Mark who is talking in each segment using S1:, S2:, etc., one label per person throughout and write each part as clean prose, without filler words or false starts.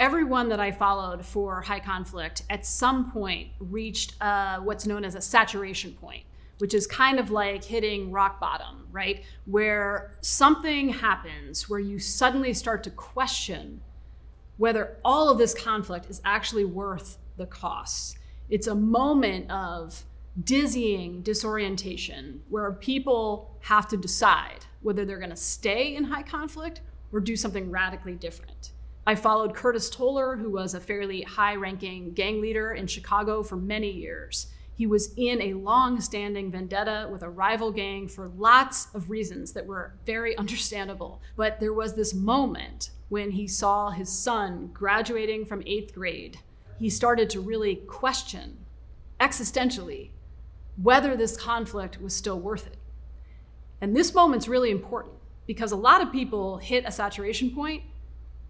S1: Everyone that I followed for high conflict at some point reached what's known as a saturation point, which is kind of like hitting rock bottom, right? Where something happens where you suddenly start to question whether all of this conflict is actually worth the costs. It's a moment of dizzying disorientation where people have to decide whether they're going to stay in high conflict or do something radically different. I followed Curtis Toller, who was a fairly high-ranking gang leader in Chicago for many years. He was in a long-standing vendetta with a rival gang for lots of reasons that were very understandable. But there was this moment when he saw his son graduating from 8th grade. He started to really question, existentially, whether this conflict was still worth it. And this moment's really important because a lot of people hit a saturation point,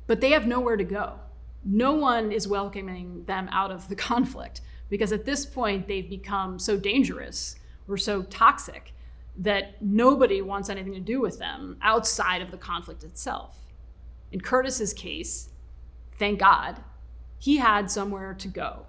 S1: but they have nowhere to go. No one is welcoming them out of the conflict because at this point they've become so dangerous or so toxic that nobody wants anything to do with them outside of the conflict itself. In Curtis's case, thank God, he had somewhere to go.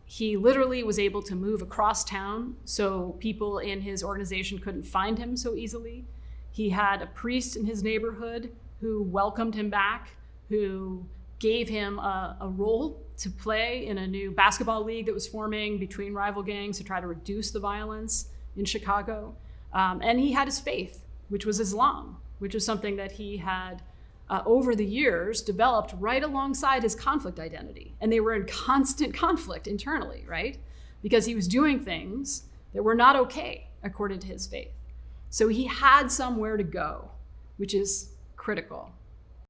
S1: He literally was able to move across town so people in his organization couldn't find him so easily. He had a priest in his neighborhood who welcomed him back, who gave him a role to play in a new basketball league that was forming between rival gangs to try to reduce the violence in Chicago. And he had his faith, which was Islam, which is something that he had over the years developed right alongside his conflict identity. And they were in constant conflict internally, right? Because he was doing things that were not okay according to his faith. So he had somewhere to go, which is critical.